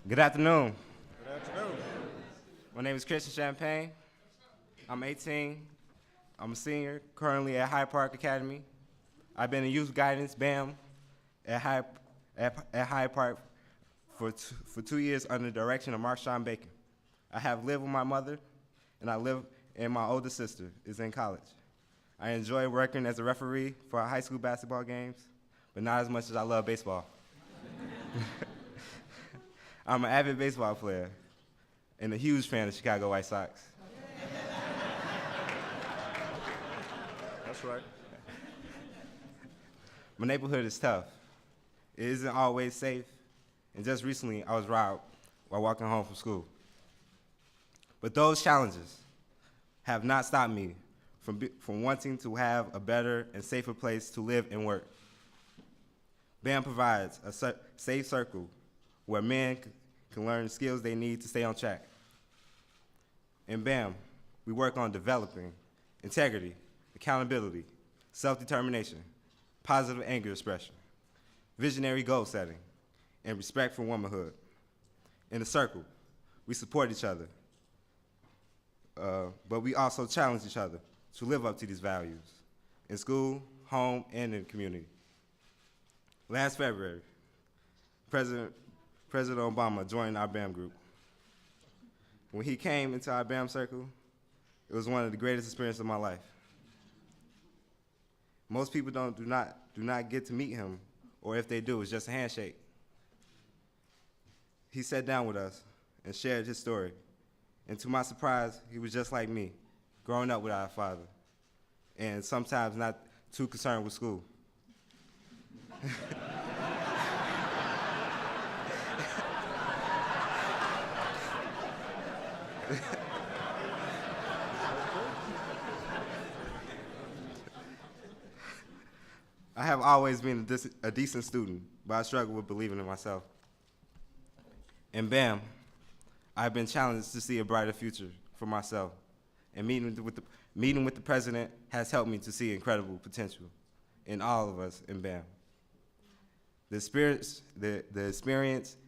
Good afternoon. Good afternoon. My name is Christian Champagne. I'm 18. I'm a senior, currently at Hyde Park Academy. I've been in youth guidance, BAM, at Hyde Park for 2 years under the direction of Marshawn Bacon. I have lived with my mother, and my older sister is in college. I enjoy working as a referee for high school basketball games, but not as much as I love baseball. I'm an avid baseball player and a huge fan of the Chicago White Sox. That's right. My neighborhood is tough. It isn't always safe, and just recently I was robbed while walking home from school. But those challenges have not stopped me from wanting to have a better and safer place to live and work. BAM provides a safe circle where men can learn the skills they need to stay on track. In BAM, we work on developing integrity, accountability, self-determination, positive anger expression, visionary goal setting, and respect for womanhood. In the circle, we support each other, but we also challenge each other to live up to these values in school, home, and in the community. Last February, President Obama joined our BAM group. When he came into our BAM circle, it was one of the greatest experiences of my life. Most people do not get to meet him, or if they do, it's just a handshake. He sat down with us and shared his story. And to my surprise, he was just like me, growing up without a father, and sometimes not too concerned with school. I have always been a decent student, but I struggle with believing in myself. In BAM, I've been challenged to see a brighter future for myself, and meeting with the president has helped me to see incredible potential in all of us in BAM. The experience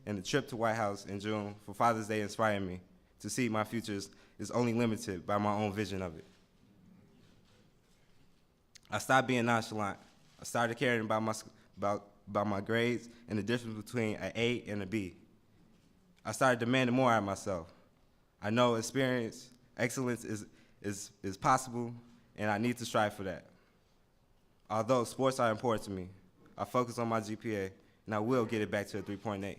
and the trip to White House in June for Father's Day inspired me to see my future is only limited by my own vision of it. I stopped being nonchalant. I started caring about my grades and the difference between an A and a B. I started demanding more out of myself. I know excellence is possible, and I need to strive for that. Although sports are important to me, I focus on my GPA, and I will get it back to a 3.8.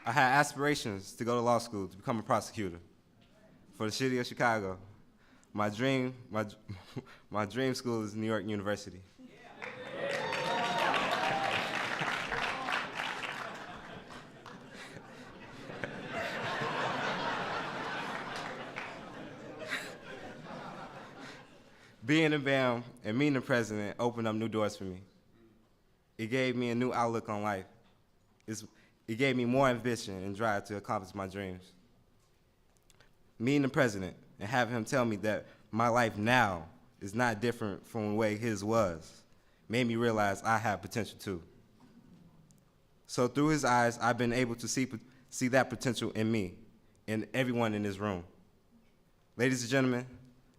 I had aspirations to go to law school to become a prosecutor for the city of Chicago. My dream school is New York University. Being in BAM and meeting the president opened up new doors for me. It gave me a new outlook on life. It gave me more ambition and drive to accomplish my dreams. Meeting the president and having him tell me that my life now is not different from the way his was made me realize I have potential too. So through his eyes, I've been able to see that potential in me and everyone in this room. Ladies and gentlemen,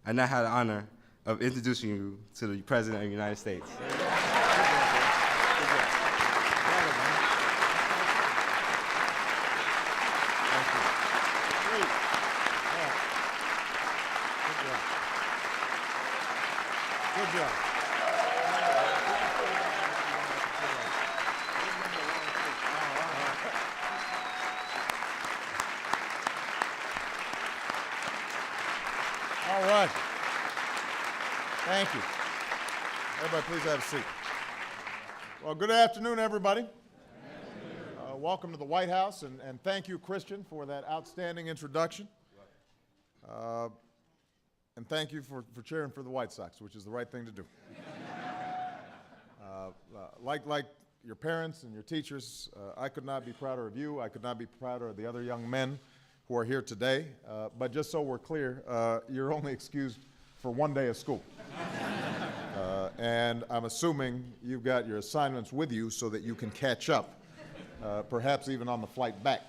I now have the honor of introducing you to the President of the United States. Good job. All right. Thank you. Everybody, please have a seat. Well, good afternoon, everybody. Welcome to the White House, and thank you, Christian, for that outstanding introduction. And thank you for cheering for the White Sox, which is the right thing to do. Like your parents and your teachers, I could not be prouder of you. I could not be prouder of the other young men who are here today. But just so we're clear, you're only excused for one day of school. and I'm assuming you've got your assignments with you so that you can catch up, perhaps even on the flight back.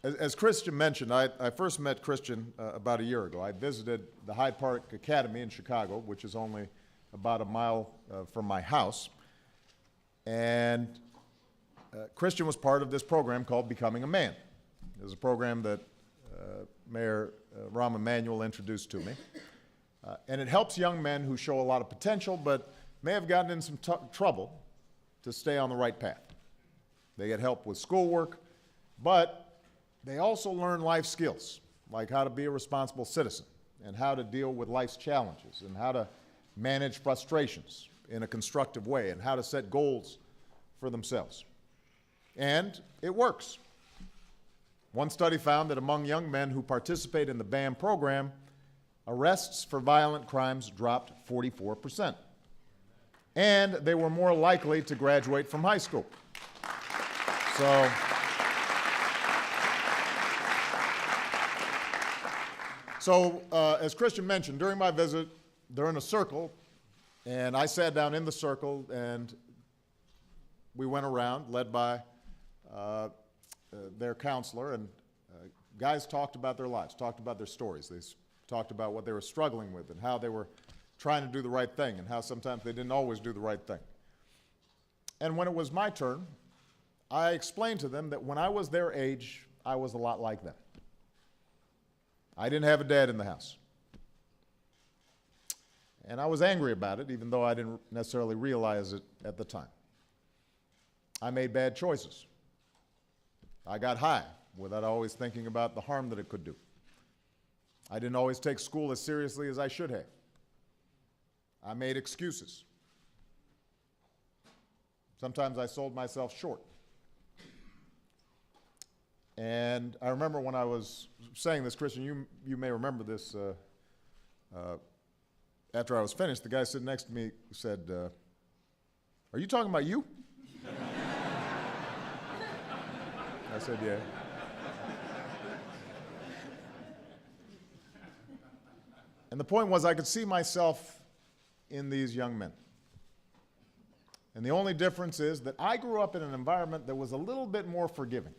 As Christian mentioned, I first met Christian about a year ago. I visited the Hyde Park Academy in Chicago, which is only about a mile from my house. And Christian was part of this program called Becoming a Man. It was a program that Mayor Rahm Emanuel introduced to me. And it helps young men who show a lot of potential but may have gotten in some trouble to stay on the right path. They get help with schoolwork, but they also learn life skills, like how to be a responsible citizen and how to deal with life's challenges and how to manage frustrations in a constructive way and how to set goals for themselves. And it works. One study found that among young men who participate in the BAM program, arrests for violent crimes dropped 44%. And they were more likely to graduate from high school. So, as Christian mentioned, during my visit, they're in a circle, and I sat down in the circle, and we went around, led by their counselor, and guys talked about their lives, talked about their stories. They talked about what they were struggling with and how they were trying to do the right thing and how sometimes they didn't always do the right thing. And when it was my turn, I explained to them that when I was their age, I was a lot like them. I didn't have a dad in the house. And I was angry about it, even though I didn't necessarily realize it at the time. I made bad choices. I got high without always thinking about the harm that it could do. I didn't always take school as seriously as I should have. I made excuses. Sometimes I sold myself short. And I remember when I was saying this, Christian, you may remember this, after I was finished, the guy sitting next to me said, "Are you talking about you?" I said, "Yeah." And the point was I could see myself in these young men. And the only difference is that I grew up in an environment that was a little bit more forgiving.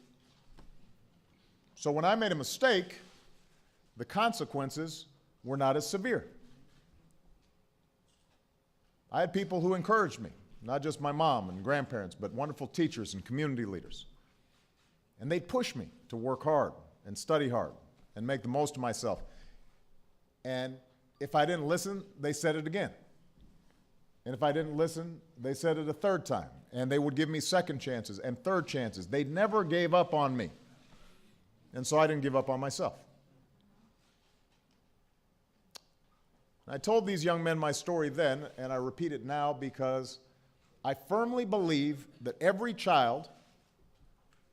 So when I made a mistake, the consequences were not as severe. I had people who encouraged me, not just my mom and grandparents, but wonderful teachers and community leaders. And they'd push me to work hard and study hard and make the most of myself. And if I didn't listen, they said it again. And if I didn't listen, they said it a third time. And they would give me second chances and third chances. They never gave up on me. And so I didn't give up on myself. I told these young men my story then, and I repeat it now because I firmly believe that every child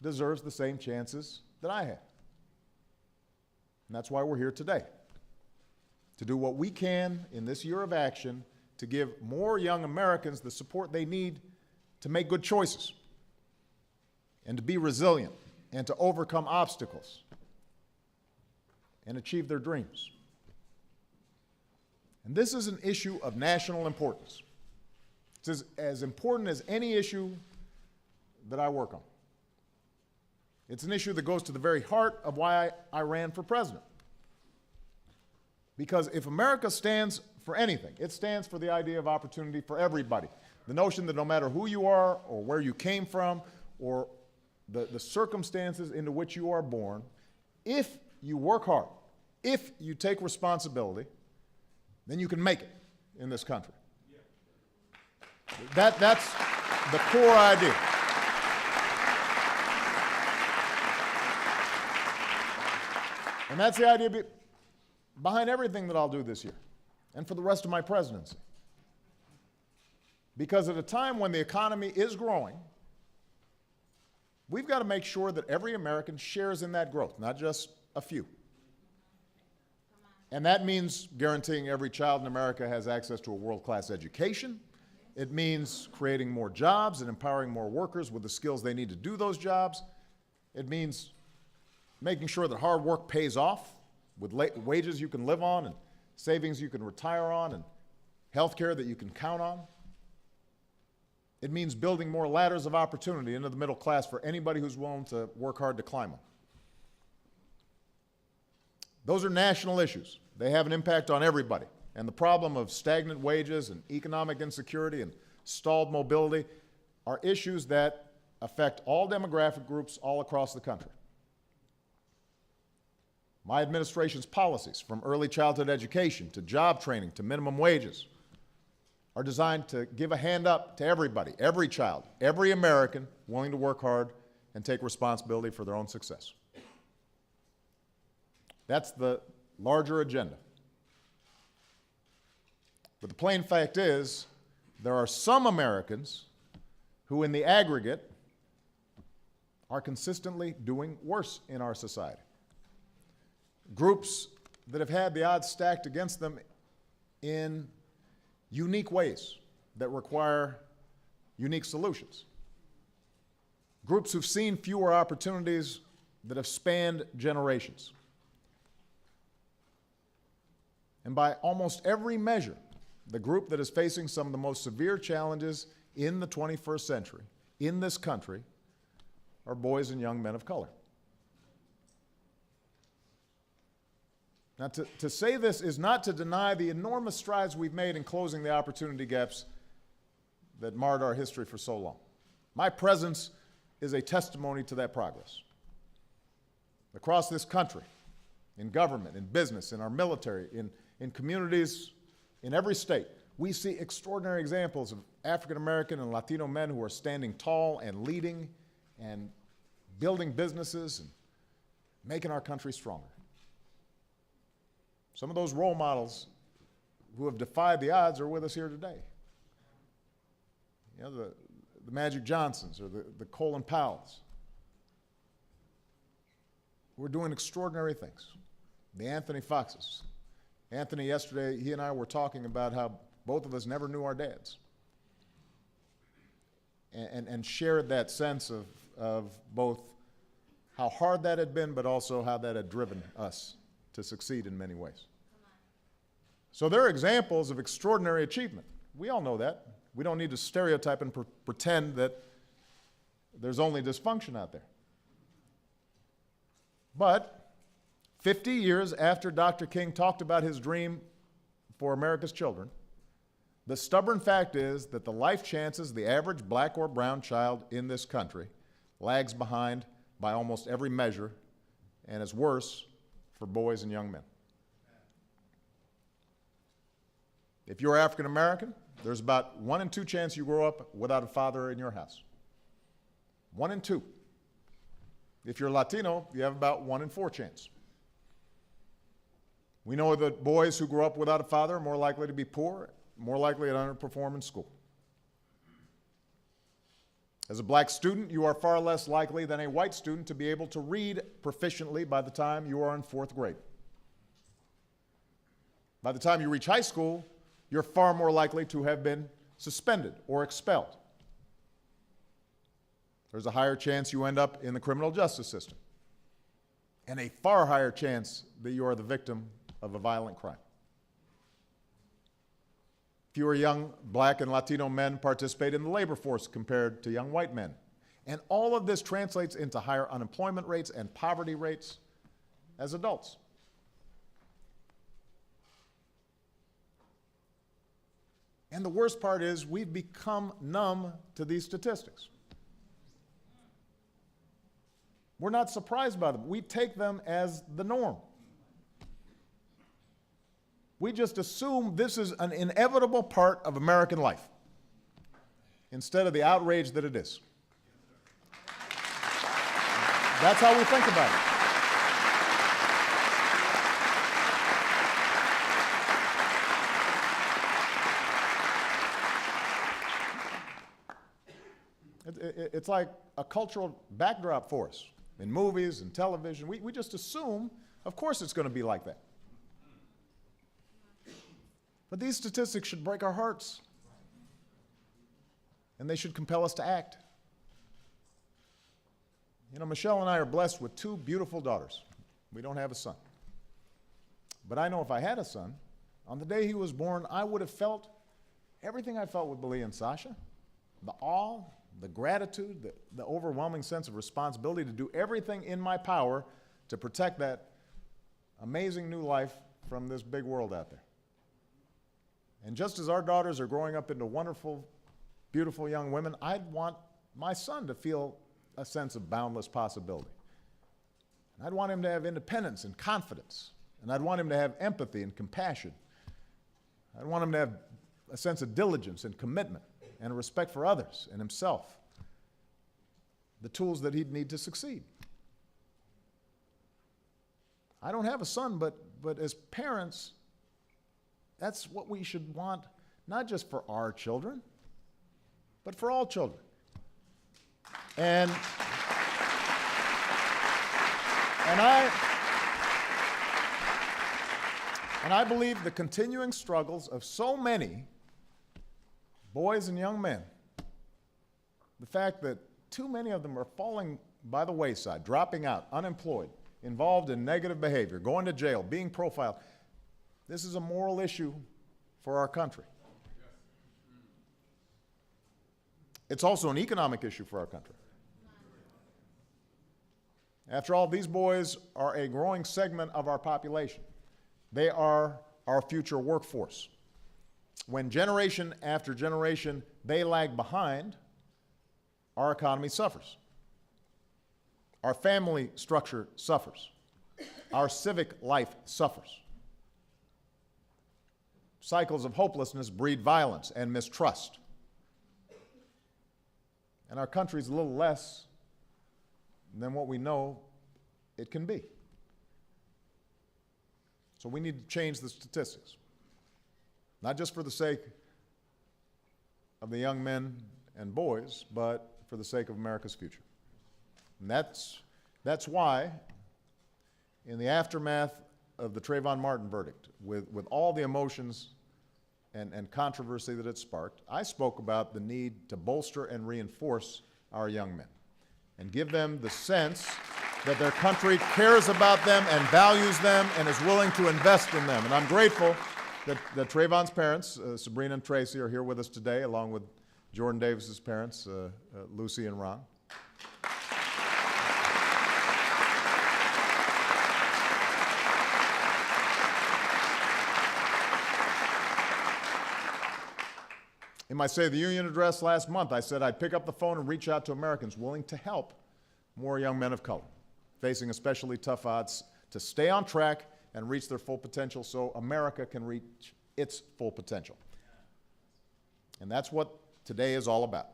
deserves the same chances that I had. And that's why we're here today, to do what we can in this year of action to give more young Americans the support they need to make good choices and to be resilient and to overcome obstacles and achieve their dreams. And this is an issue of national importance. It's as important as any issue that I work on. It's an issue that goes to the very heart of why I ran for president. Because if America stands for anything, it stands for the idea of opportunity for everybody. The notion that no matter who you are or where you came from or the circumstances into which you are born, if you work hard, if you take responsibility, then you can make it in this country. That's the core idea. And that's the idea behind everything that I'll do this year and for the rest of my presidency. Because at a time when the economy is growing, we've got to make sure that every American shares in that growth, not just a few. And that means guaranteeing every child in America has access to a world-class education. It means creating more jobs and empowering more workers with the skills they need to do those jobs. It means making sure that hard work pays off with wages you can live on and savings you can retire on and health care that you can count on. It means building more ladders of opportunity into the middle class for anybody who's willing to work hard to climb them. Those are national issues. They have an impact on everybody. And the problem of stagnant wages and economic insecurity and stalled mobility are issues that affect all demographic groups all across the country. My administration's policies, from early childhood education to job training to minimum wages, are designed to give a hand up to everybody, every child, every American willing to work hard and take responsibility for their own success. That's the larger agenda. But the plain fact is, there are some Americans who, in the aggregate, are consistently doing worse in our society. Groups that have had the odds stacked against them in unique ways that require unique solutions. Groups who've seen fewer opportunities that have spanned generations. And by almost every measure, the group that is facing some of the most severe challenges in the 21st century, in this country, are boys and young men of color. Now, to say this is not to deny the enormous strides we've made in closing the opportunity gaps that marred our history for so long. My presence is a testimony to that progress. Across this country, in government, in business, in our military, in communities, in every state, we see extraordinary examples of African American and Latino men who are standing tall and leading and building businesses and making our country stronger. Some of those role models who have defied the odds are with us here today. You know, the Magic Johnsons or the Colin Powells, who are doing extraordinary things. The Anthony Foxes. Anthony, yesterday, he and I were talking about how both of us never knew our dads. And shared that sense of both how hard that had been, but also how that had driven us to succeed in many ways. So there are examples of extraordinary achievement. We all know that. We don't need to stereotype and pretend that there's only dysfunction out there. But 50 years after Dr. King talked about his dream for America's children, the stubborn fact is that the life chances of the average black or brown child in this country lags behind by almost every measure and is worse for boys and young men. If you're African American, there's about 1 in 2 chance you grow up without a father in your house. 1 in 2. If you're Latino, you have about 1 in 4 chance. We know that boys who grow up without a father are more likely to be poor, more likely to underperform in school. As a black student, you are far less likely than a white student to be able to read proficiently by the time you are in 4th grade. By the time you reach high school, you're far more likely to have been suspended or expelled. There's a higher chance you end up in the criminal justice system, and a far higher chance that you are the victim of a violent crime. Fewer young black and Latino men participate in the labor force compared to young white men. And all of this translates into higher unemployment rates and poverty rates as adults. And the worst part is we've become numb to these statistics. We're not surprised by them. We take them as the norm. We just assume this is an inevitable part of American life instead of the outrage that it is. That's how we think about it. It's like a cultural backdrop for us in movies and television. We just assume, of course, it's going to be like that. But these statistics should break our hearts, and they should compel us to act. You know, Michelle and I are blessed with 2 beautiful daughters. We don't have a son. But I know if I had a son, on the day he was born, I would have felt everything I felt with Belia and Sasha, the awe, the gratitude, the overwhelming sense of responsibility to do everything in my power to protect that amazing new life from this big world out there. And just as our daughters are growing up into wonderful, beautiful young women, I'd want my son to feel a sense of boundless possibility. And I'd want him to have independence and confidence. And I'd want him to have empathy and compassion. I'd want him to have a sense of diligence and commitment and a respect for others and himself, the tools that he'd need to succeed. I don't have a son, but as parents, that's what we should want, not just for our children, but for all children. And I believe the continuing struggles of so many boys and young men, the fact that too many of them are falling by the wayside, dropping out, unemployed, involved in negative behavior, going to jail, being profiled, this is a moral issue for our country. It's also an economic issue for our country. After all, these boys are a growing segment of our population. They are our future workforce. When generation after generation they lag behind, our economy suffers. Our family structure suffers. Our civic life suffers. Cycles of hopelessness breed violence and mistrust. And our country's a little less than what we know it can be. So we need to change the statistics, not just for the sake of the young men and boys, but for the sake of America's future. And that's why, in the aftermath of the Trayvon Martin verdict, with all the emotions and controversy that it sparked, I spoke about the need to bolster and reinforce our young men and give them the sense that their country cares about them and values them and is willing to invest in them. And I'm grateful that Trayvon's parents, Sabrina and Tracy, are here with us today, along with Jordan Davis's parents, Lucy and Ron. In my State of the Union address last month, I said I'd pick up the phone and reach out to Americans willing to help more young men of color facing especially tough odds to stay on track and reach their full potential so America can reach its full potential. And that's what today is all about.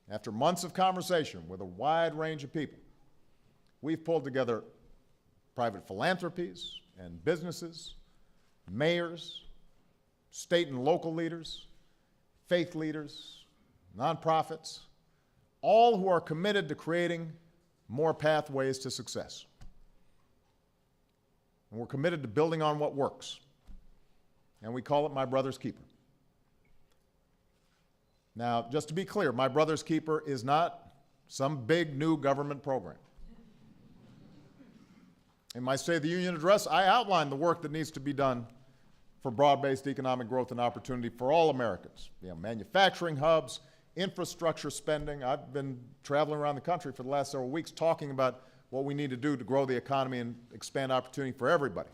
After months of conversation with a wide range of people, we've pulled together private philanthropies and businesses, mayors, state and local leaders, faith leaders, nonprofits, all who are committed to creating more pathways to success. And we're committed to building on what works. And we call it My Brother's Keeper. Now, just to be clear, My Brother's Keeper is not some big new government program. In my State of the Union address, I outlined the work that needs to be done for broad-based economic growth and opportunity for all Americans. Manufacturing hubs, infrastructure spending. I've been traveling around the country for the last several weeks talking about what we need to do to grow the economy and expand opportunity for everybody.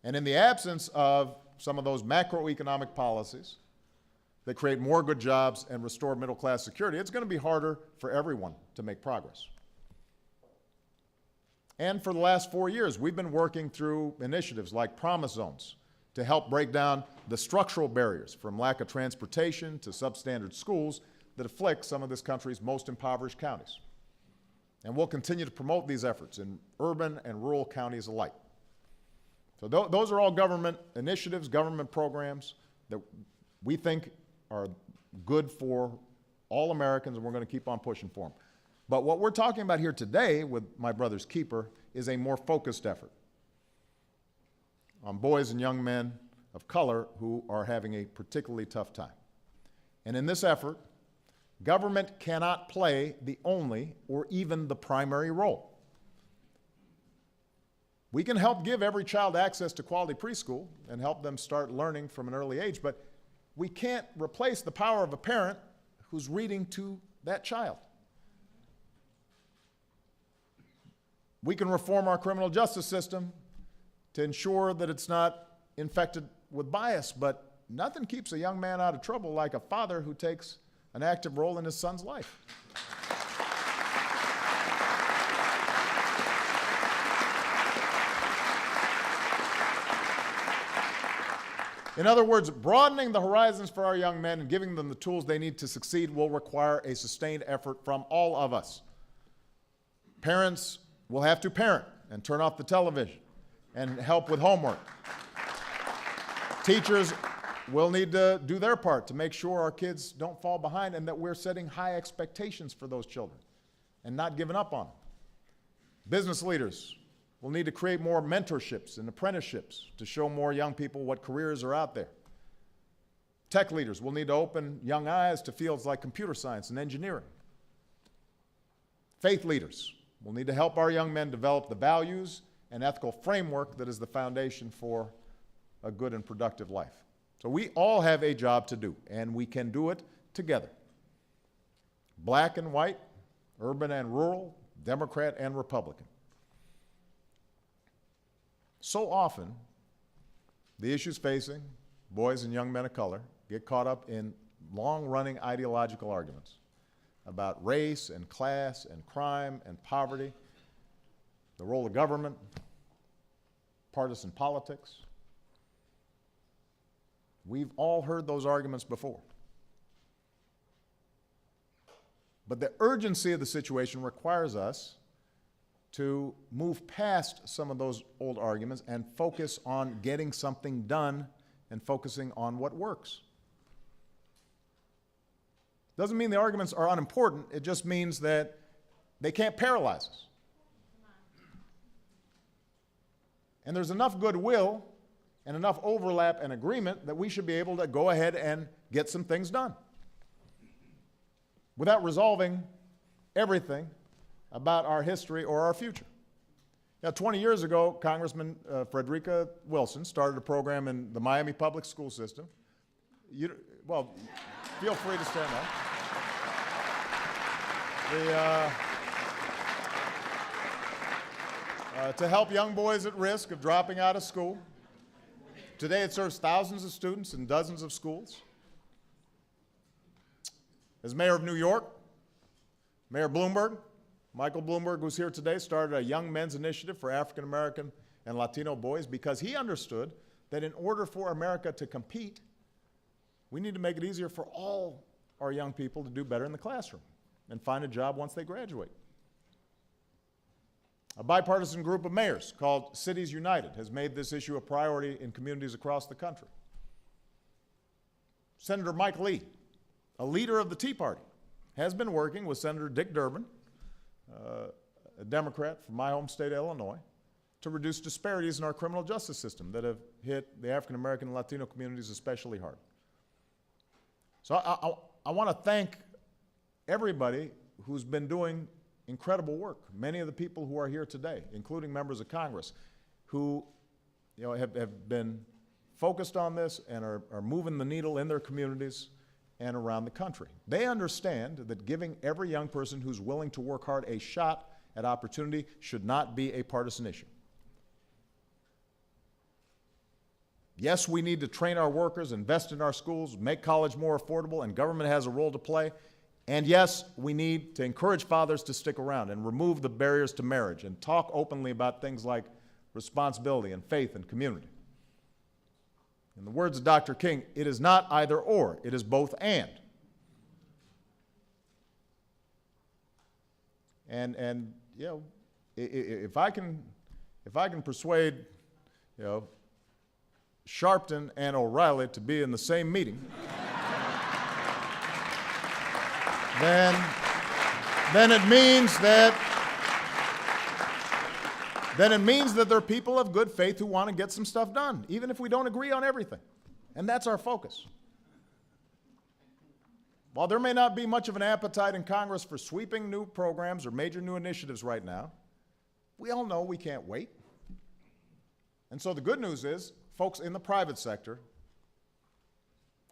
And in the absence of some of those macroeconomic policies that create more good jobs and restore middle-class security, it's going to be harder for everyone to make progress. And for the last 4 years, we've been working through initiatives like Promise Zones to help break down the structural barriers from lack of transportation to substandard schools that afflict some of this country's most impoverished counties. And we'll continue to promote these efforts in urban and rural counties alike. So those are all government initiatives, government programs that we think are good for all Americans, and we're going to keep on pushing for them. But what we're talking about here today with My Brother's Keeper is a more focused effort on boys and young men of color who are having a particularly tough time. And in this effort, government cannot play the only or even the primary role. We can help give every child access to quality preschool and help them start learning from an early age, but we can't replace the power of a parent who's reading to that child. We can reform our criminal justice system to ensure that it's not infected with bias, but nothing keeps a young man out of trouble like a father who takes an active role in his son's life. In other words, broadening the horizons for our young men and giving them the tools they need to succeed will require a sustained effort from all of us. Parents will have to parent and turn off the television and help with homework. Teachers will need to do their part to make sure our kids don't fall behind and that we're setting high expectations for those children and not giving up on them. Business leaders will need to create more mentorships and apprenticeships to show more young people what careers are out there. Tech leaders will need to open young eyes to fields like computer science and engineering. Faith leaders will need to help our young men develop the values and ethical framework that is the foundation for a good and productive life. So we all have a job to do, and we can do it together. Black and white, urban and rural, Democrat and Republican. So often, the issues facing boys and young men of color get caught up in long-running ideological arguments about race and class and crime and poverty, the role of government, partisan politics. We've all heard those arguments before. But the urgency of the situation requires us to move past some of those old arguments and focus on getting something done and focusing on what works. Doesn't mean the arguments are unimportant, it just means that they can't paralyze us. And there's enough goodwill and enough overlap and agreement that we should be able to go ahead and get some things done without resolving everything about our history or our future. Now, 20 years ago, Congressman Frederica Wilson started a program in the Miami public school system. Well, feel free to stand up. To help young boys at risk of dropping out of school. Today it serves thousands of students in dozens of schools. As mayor of New York, Mayor Bloomberg, Michael Bloomberg, who's here today, started a Young Men's Initiative for African American and Latino boys because he understood that in order for America to compete, we need to make it easier for all our young people to do better in the classroom and find a job once they graduate. A bipartisan group of mayors called Cities United has made this issue a priority in communities across the country. Senator Mike Lee, a leader of the Tea Party, has been working with Senator Dick Durbin, a Democrat from my home state, Illinois, to reduce disparities in our criminal justice system that have hit the African American and Latino communities especially hard. So I want to thank everybody who's been doing incredible work. Many of the people who are here today, including members of Congress, who have been focused on this and are moving the needle in their communities and around the country. They understand that giving every young person who's willing to work hard a shot at opportunity should not be a partisan issue. Yes, we need to train our workers, invest in our schools, make college more affordable, and government has a role to play. And yes, we need to encourage fathers to stick around and remove the barriers to marriage and talk openly about things like responsibility and faith and community. In the words of Dr. King, it is not either or, it is both and. And you know, if I can persuade, Sharpton and O'Reilly to be in the same meeting, then it means that they're people of good faith who want to get some stuff done, even if we don't agree on everything. And that's our focus. While there may not be much of an appetite in Congress for sweeping new programs or major new initiatives right now, we all know we can't wait. And so the good news is, folks in the private sector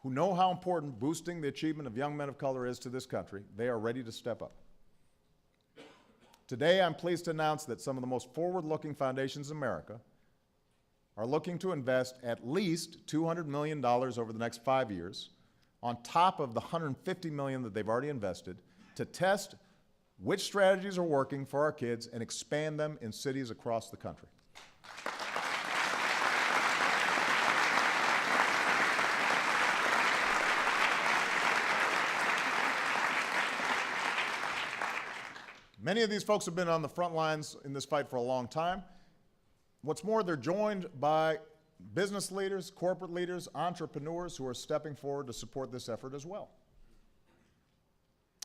who know how important boosting the achievement of young men of color is to this country, they are ready to step up. Today, I'm pleased to announce that some of the most forward-looking foundations in America are looking to invest at least $200 million over the next 5 years, on top of the $150 million that they've already invested, to test which strategies are working for our kids and expand them in cities across the country. Many of these folks have been on the front lines in this fight for a long time. What's more, they're joined by business leaders, corporate leaders, entrepreneurs who are stepping forward to support this effort as well.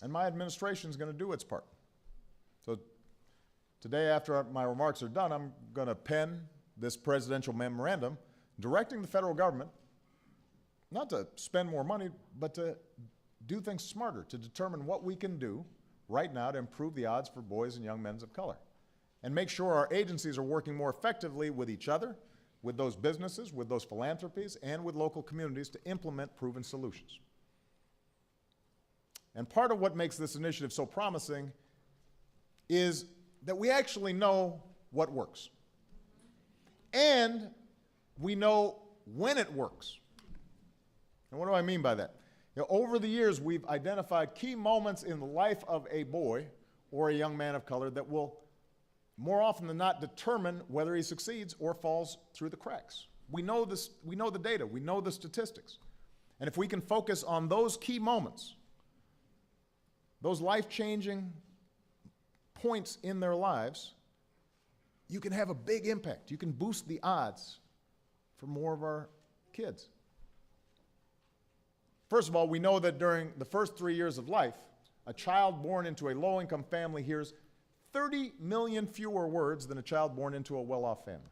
And my administration is going to do its part. So today, after my remarks are done, I'm going to pen this presidential memorandum directing the federal government not to spend more money, but to do things smarter, to determine what we can do right now to improve the odds for boys and young men of color, and make sure our agencies are working more effectively with each other, with those businesses, with those philanthropies, and with local communities to implement proven solutions. And part of what makes this initiative so promising is that we actually know what works. And we know when it works. And what do I mean by that? You know, over the years, we've identified key moments in the life of a boy or a young man of color that will, more often than not, determine whether he succeeds or falls through the cracks. We know this, we know the data, we know the statistics. And if we can focus on those key moments, those life-changing points in their lives, you can have a big impact. You can boost the odds for more of our kids. First of all, we know that during the first 3 years of life, a child born into a low-income family hears 30 million fewer words than a child born into a well-off family.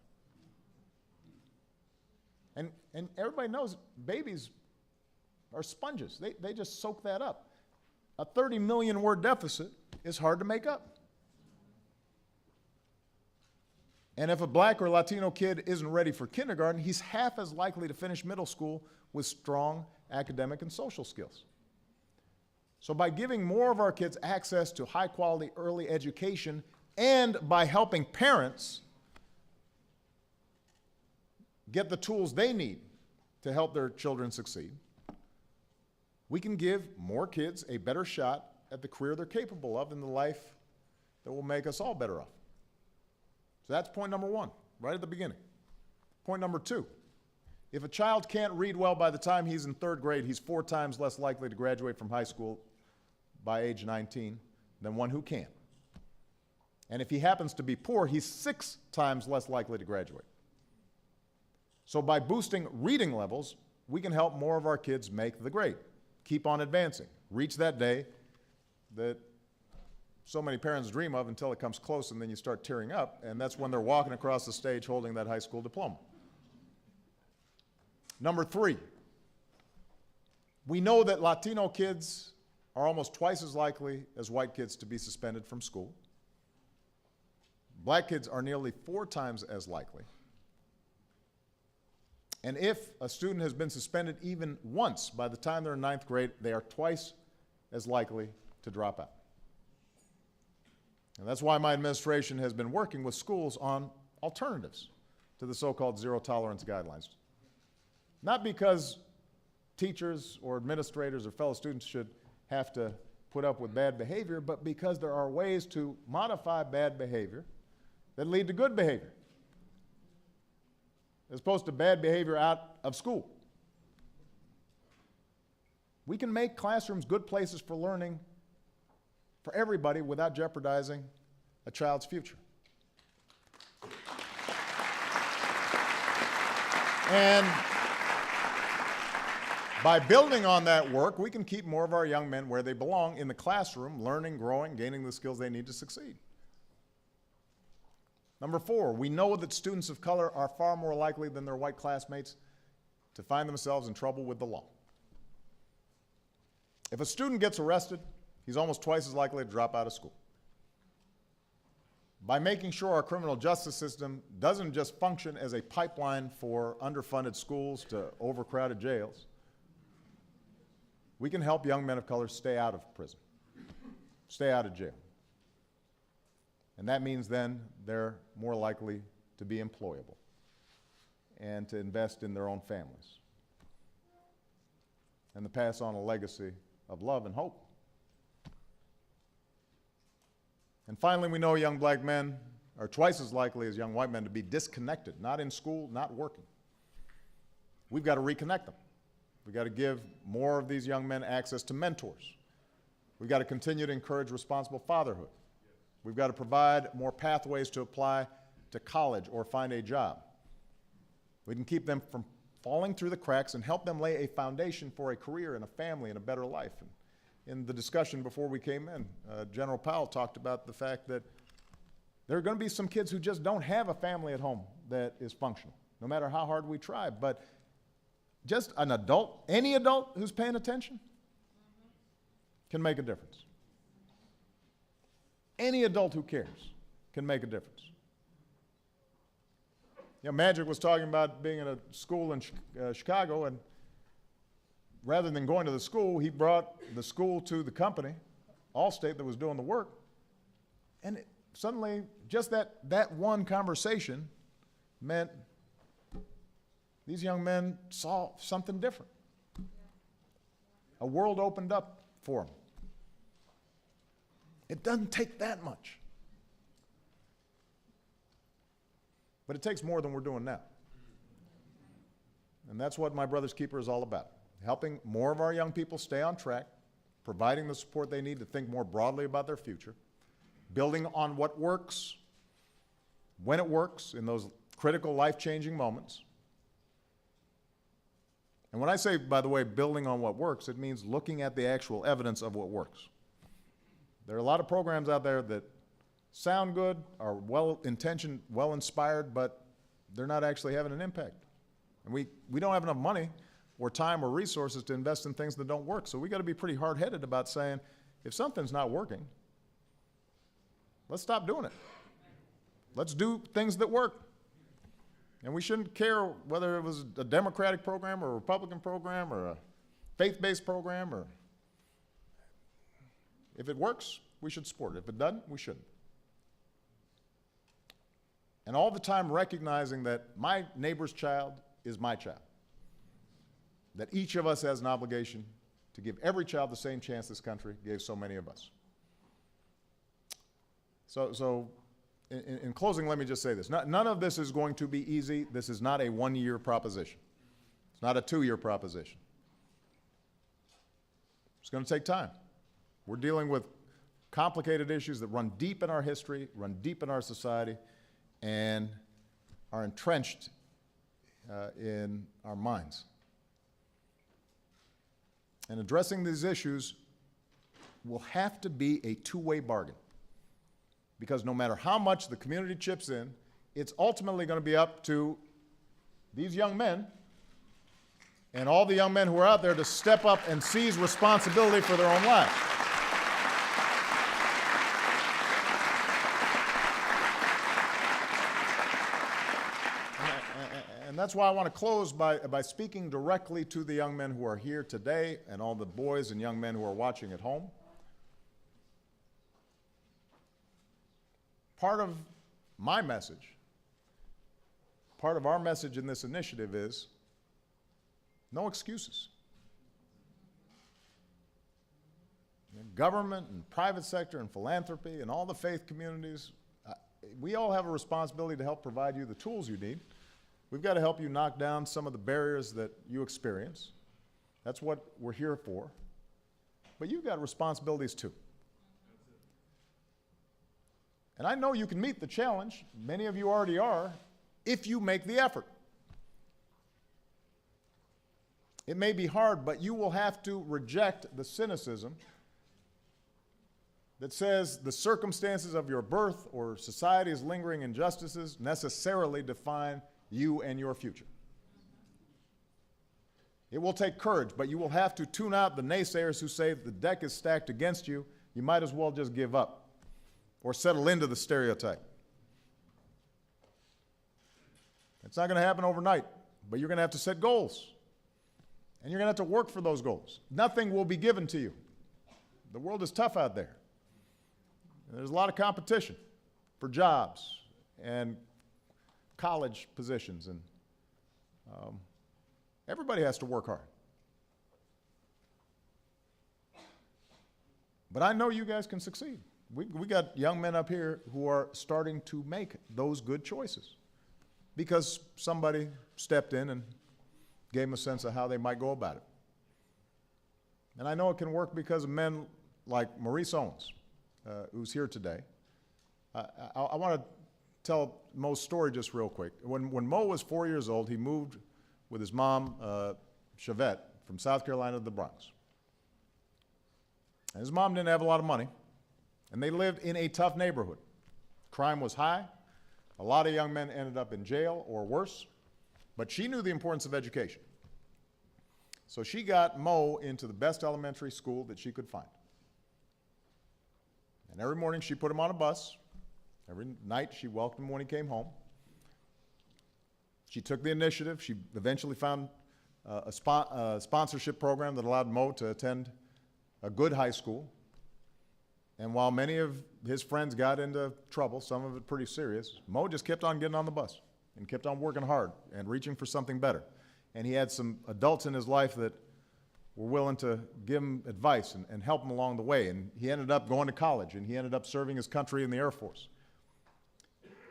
And everybody knows babies are sponges. They just soak that up. A 30 million word deficit is hard to make up. And if a black or Latino kid isn't ready for kindergarten, he's half as likely to finish middle school with strong academic and social skills. So by giving more of our kids access to high-quality early education and by helping parents get the tools they need to help their children succeed, we can give more kids a better shot at the career they're capable of and the life that will make us all better off. So that's point number one, right at the beginning. Point number two, if a child can't read well by the time he's in third grade, he's 4 times less likely to graduate from high school by age 19 than one who can. And if he happens to be poor, he's 6 times less likely to graduate. So by boosting reading levels, we can help more of our kids make the grade, keep on advancing, reach that day that so many parents dream of until it comes close and then you start tearing up, and that's when they're walking across the stage holding that high school diploma. Number 3, we know that Latino kids are almost twice as likely as white kids to be suspended from school. Black kids are nearly 4 times as likely. And if a student has been suspended even once by the time they're in 9th grade, they are twice as likely to drop out. And that's why my administration has been working with schools on alternatives to the so-called zero-tolerance guidelines. Not because teachers or administrators or fellow students should have to put up with bad behavior, but because there are ways to modify bad behavior that lead to good behavior, as opposed to bad behavior out of school. We can make classrooms good places for learning for everybody without jeopardizing a child's future. And by building on that work, we can keep more of our young men where they belong in the classroom, learning, growing, gaining the skills they need to succeed. Number 4, we know that students of color are far more likely than their white classmates to find themselves in trouble with the law. If a student gets arrested, he's almost twice as likely to drop out of school. By making sure our criminal justice system doesn't just function as a pipeline for underfunded schools to overcrowded jails, we can help young men of color stay out of prison, stay out of jail. And that means then they're more likely to be employable and to invest in their own families and to pass on a legacy of love and hope. And finally, we know young black men are twice as likely as young white men to be disconnected, not in school, not working. We've got to reconnect them. We've got to give more of these young men access to mentors. We've got to continue to encourage responsible fatherhood. We've got to provide more pathways to apply to college or find a job. We can keep them from falling through the cracks and help them lay a foundation for a career and a family and a better life. And in the discussion before we came in, General Powell talked about the fact that there are going to be some kids who just don't have a family at home that is functional, no matter how hard we try. But just an adult, any adult who's paying attention can make a difference. Any adult who cares can make a difference. You know, Magic was talking about being in a school in Chicago, and rather than going to the school, he brought the school to the company, Allstate, that was doing the work. And suddenly, just that one conversation meant these young men saw something different. A world opened up for them. It doesn't take that much. But it takes more than we're doing now. And that's what My Brother's Keeper is all about. Helping more of our young people stay on track, providing the support they need to think more broadly about their future, building on what works, when it works, in those critical life-changing moments. And when I say, by the way, building on what works, it means looking at the actual evidence of what works. There are a lot of programs out there that sound good, are well-intentioned, well-inspired, but they're not actually having an impact. And we don't have enough money or time or resources to invest in things that don't work. So we got to be pretty hard-headed about saying, if something's not working, let's stop doing it. Let's do things that work. And we shouldn't care whether it was a Democratic program or a Republican program or a faith-based program, or if it works, we should support it. If it doesn't, we shouldn't. And all the time recognizing that my neighbor's child is my child. That each of us has an obligation to give every child the same chance this country gave so many of us. So in closing, let me just say this. None of this is going to be easy. This is not a one-year proposition. It's not a two-year proposition. It's going to take time. We're dealing with complicated issues that run deep in our history, run deep in our society, and are entrenched in our minds. And addressing these issues will have to be a two-way bargain. Because no matter how much the community chips in, it's ultimately going to be up to these young men and all the young men who are out there to step up and seize responsibility for their own lives. And that's why I want to close by speaking directly to the young men who are here today and all the boys and young men who are watching at home. Part of my message, part of our message in this initiative is no excuses. Government and private sector and philanthropy and all the faith communities, we all have a responsibility to help provide you the tools you need. We've got to help you knock down some of the barriers that you experience. That's what we're here for. But you've got responsibilities too. And I know you can meet the challenge, many of you already are, if you make the effort. It may be hard, but you will have to reject the cynicism that says the circumstances of your birth or society's lingering injustices necessarily define you and your future. It will take courage, but you will have to tune out the naysayers who say the deck is stacked against you. You might as well just give up or settle into the stereotype. It's not going to happen overnight, but you're going to have to set goals. And you're going to have to work for those goals. Nothing will be given to you. The world is tough out there. And there's a lot of competition for jobs and college positions, and everybody has to work hard. But I know you guys can succeed. We got young men up here who are starting to make those good choices because somebody stepped in and gave them a sense of how they might go about it. And I know it can work because of men like Maurice Owens, who's here today. I want to tell Mo's story just real quick. When Mo was 4 years old, he moved with his mom, Chevette, from South Carolina to the Bronx. And his mom didn't have a lot of money, and they lived in a tough neighborhood. Crime was high. A lot of young men ended up in jail or worse, but she knew the importance of education. So she got Mo into the best elementary school that she could find. And every morning she put him on a bus. Every night she welcomed him when he came home. She took the initiative. She eventually found a sponsorship program that allowed Mo to attend a good high school. And while many of his friends got into trouble, some of it pretty serious, Mo just kept on getting on the bus and kept on working hard and reaching for something better. And he had some adults in his life that were willing to give him advice and help him along the way. And he ended up going to college, and he ended up serving his country in the Air Force.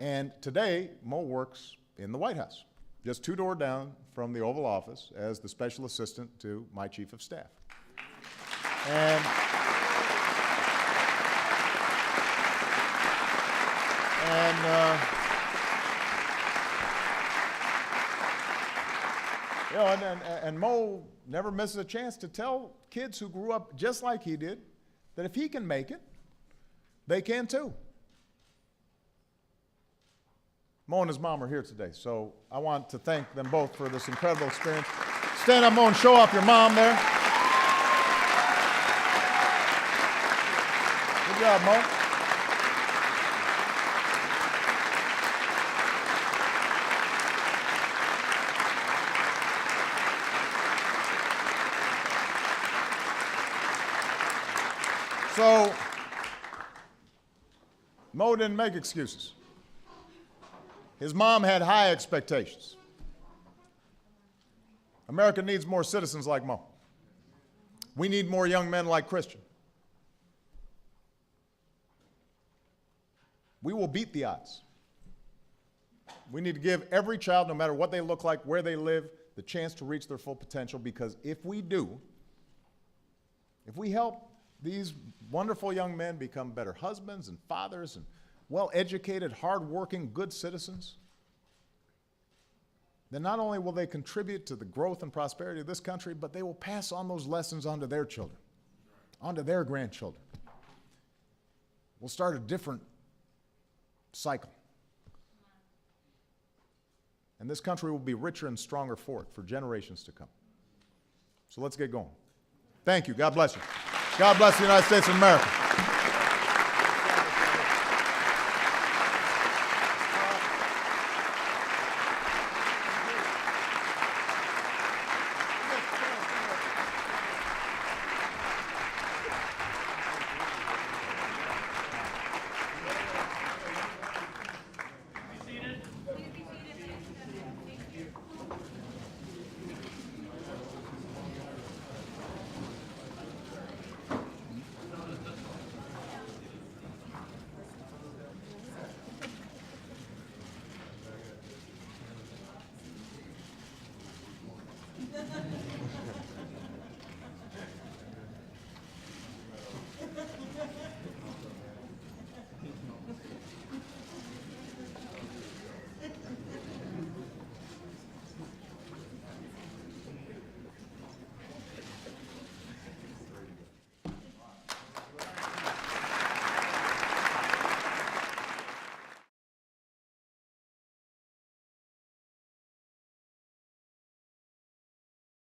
And today, Mo works in the White House, just 2 doors down from the Oval Office as the special assistant to my chief of staff. And you know, and Mo never misses a chance to tell kids who grew up just like he did that if he can make it, they can too. Mo and his mom are here today, so I want to thank them both for this incredible experience. Stand up, Mo, and show off your mom there. Good job, Mo. So, Mo didn't make excuses. His mom had high expectations. America needs more citizens like Mo. We need more young men like Christian. We will beat the odds. We need to give every child, no matter what they look like, where they live, the chance to reach their full potential, because if we do, if we help these wonderful young men become better husbands and fathers and well-educated, hard-working, good citizens, then not only will they contribute to the growth and prosperity of this country, but they will pass on those lessons onto their children, onto their grandchildren. We'll start a different cycle. And this country will be richer and stronger for it for generations to come. So let's get going. Thank you. God bless you. God bless the United States of America.